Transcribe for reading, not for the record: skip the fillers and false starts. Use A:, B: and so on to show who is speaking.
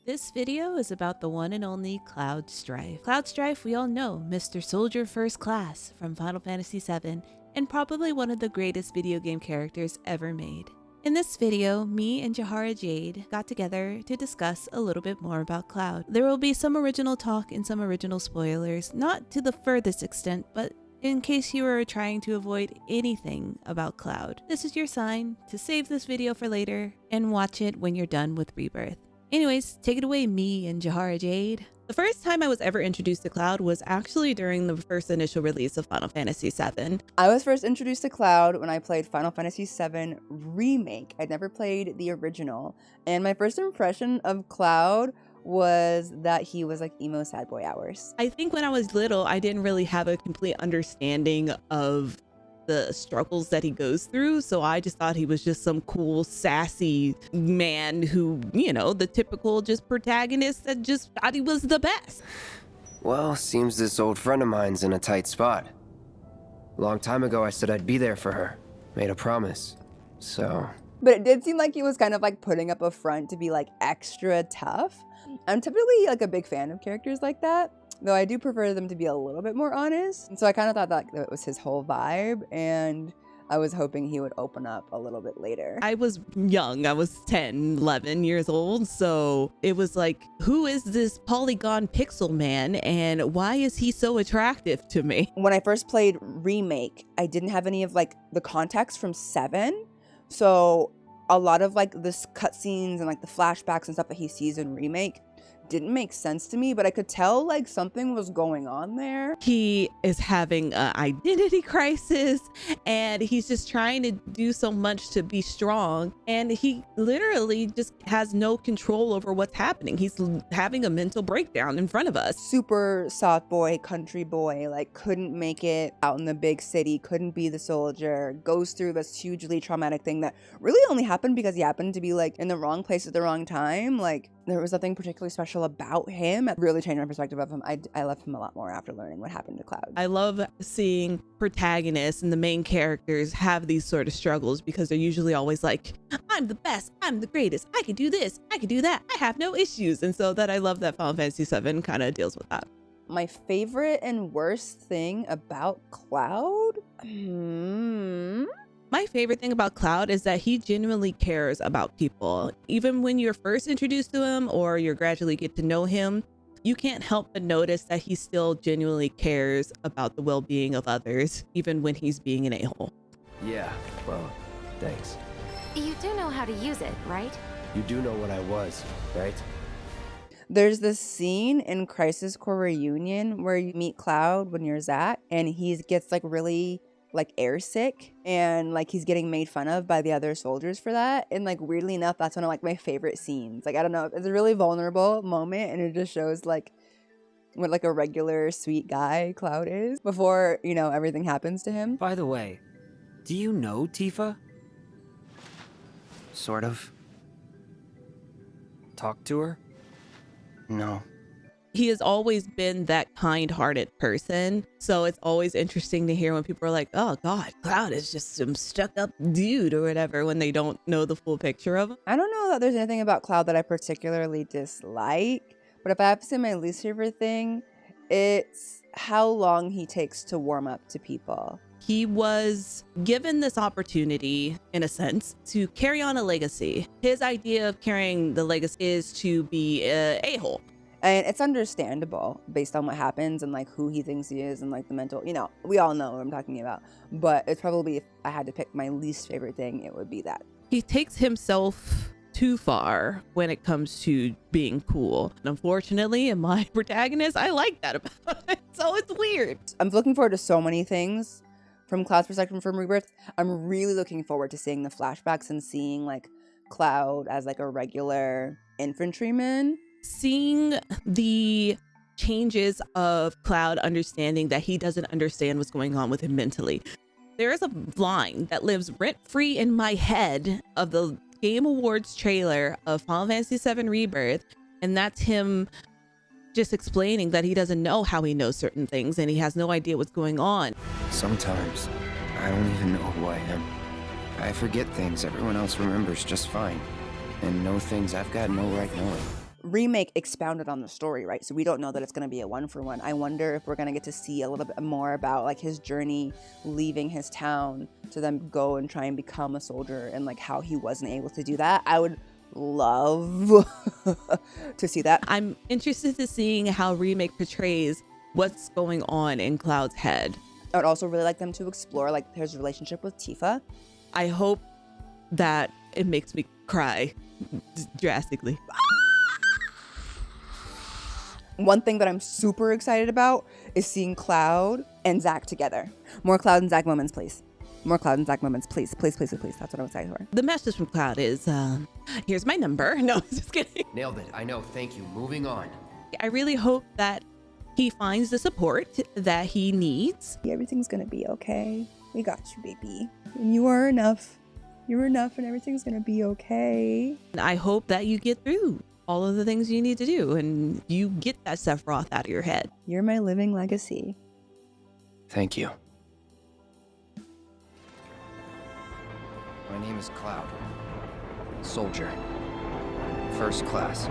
A: This video is about the one and only Cloud Strife. Cloud Strife, we all know, Mr. Soldier First Class from Final Fantasy VII, and probably one of the greatest video game characters ever made. In this video, me and ʟᴜᴜ got together to discuss a little bit more about Cloud. There will be some original talk and some original spoilers, not to the furthest extent, but in case you are trying to avoid anything about Cloud. This is your sign to save this video for later and watch it when you're done with Rebirth. Anyways, take it away, me and ʟᴜᴜ. The first time I was ever introduced to Cloud was actually during the first initial release of Final Fantasy VII.
B: I was first introduced to Cloud when I played Final Fantasy VII Remake. I'd never played the original. And my first impression of Cloud was that he was like emo sad boy hours.
A: I think when I was little, I didn't really have a complete understanding of the struggles that he goes through, so I just thought he was just some cool sassy man who, you know, the typical just protagonist that just thought he was the best.
C: Well, seems this old friend of mine's in a tight spot. Long time ago I said I'd be there for her. Made a promise. So...
B: But it did seem like he was kind of like putting up a front to be like extra tough. I'm typically like a big fan of characters like that, though I do prefer them to be a little bit more honest. And so I kind of thought that was his whole vibe, and I was hoping he would open up a little bit later.
A: I was young. I was 10, 11 years old. So it was like, who is this polygon pixel man and why is he so attractive to me?
B: When I first played Remake, I didn't have any of like the context from 7. So a lot of like the cutscenes and like the flashbacks and stuff that he sees in Remake didn't make sense to me, but I could tell like something was going on there.
A: He is having an identity crisis and he's just trying to do so much to be strong, and he literally just has no control over what's happening. He's having a mental breakdown in front of us.
B: Super soft boy, country boy, like couldn't make it out in the big city, couldn't be the soldier, goes through this hugely traumatic thing that really only happened because he happened to be like in the wrong place at the wrong time. Like there was nothing particularly special about him. It really changed my perspective of him. I love him a lot more after learning what happened to Cloud.
A: I love seeing protagonists and the main characters have these sort of struggles because they're usually always like, I'm the best, I'm the greatest, I can do this, I can do that, I have no issues. And so that I love that Final Fantasy VII kind of deals with that.
B: My favorite and worst thing about Cloud?
A: My favorite thing about Cloud is that he genuinely cares about people. Even when you're first introduced to him or you gradually get to know him, you can't help but notice that he still genuinely cares about the well-being of others, even when he's being an a-hole.
C: yeah, well, thanks.
D: You do know how to use it, right?
C: You do know what I was, right?
B: There's this scene in Crisis Core Reunion where you meet Cloud when you're Zack, and he gets like really like air sick, and like he's getting made fun of by the other soldiers for that. And like weirdly enough, that's one of like my favorite scenes. Like I don't know, it's a really vulnerable moment, and it just shows like what like a regular sweet guy Cloud is before, you know, everything happens to him.
E: By the way, do you know Tifa?
C: Sort of.
E: Talk to her?
C: No.
A: He has always been that kind-hearted person, so it's always interesting to hear when people are like, oh god, Cloud is just some stuck-up dude or whatever, when they don't know the full picture of him.
B: I don't know that there's anything about Cloud that I particularly dislike, but if I have to say my least favorite thing, it's how long he takes to warm up to people.
A: He was given this opportunity, in a sense, to carry on a legacy. His idea of carrying the legacy is to be a a-hole.
B: And it's understandable based on what happens and like who he thinks he is and like the mental, you know, we all know what I'm talking about. But it's probably, if I had to pick my least favorite thing, it would be that.
A: He takes himself too far when it comes to being cool. And unfortunately, in my protagonist, I like that about it. So it's weird.
B: I'm looking forward to so many things from Cloud's perspective from Rebirth. I'm really looking forward to seeing the flashbacks and seeing like Cloud as like a regular infantryman.
A: Seeing the changes of Cloud understanding that he doesn't understand what's going on with him mentally. There is a line that lives rent-free in my head of the Game Awards trailer of Final Fantasy VII Rebirth, and that's him just explaining that he doesn't know how he knows certain things and he has no idea what's going on.
C: Sometimes, I don't even know who I am. I forget things everyone else remembers just fine, and know things I've got no right knowing.
B: remake expounded on the story, right? So we don't know that it's going to be a 1-for-1. I wonder if we're going to get to see a little bit more about like his journey leaving his town to then go and try and become a soldier, and like how he wasn't able to do that. I would love to see that.
A: I'm interested to seeing how remake portrays what's going on in Cloud's head.
B: I would also really like them to explore like his relationship with Tifa.
A: I hope that it makes me cry drastically.
B: One thing that I'm super excited about is seeing Cloud and Zack together. More Cloud and Zack moments, please. More Cloud and Zack moments, please. Please, please, please, please. That's what I'm excited for.
A: The message from Cloud is, here's my number. No, just kidding.
C: Nailed it. I know. Thank you. Moving on.
A: I really hope that he finds the support that he needs.
B: Everything's gonna be okay. We got you, baby. And you are enough. You're enough and everything's gonna be okay.
A: And I hope that you get through all of the things you need to do and you get that Sephiroth out of your head.
B: You're my living legacy.
C: Thank you. My name is Cloud. Soldier. First class.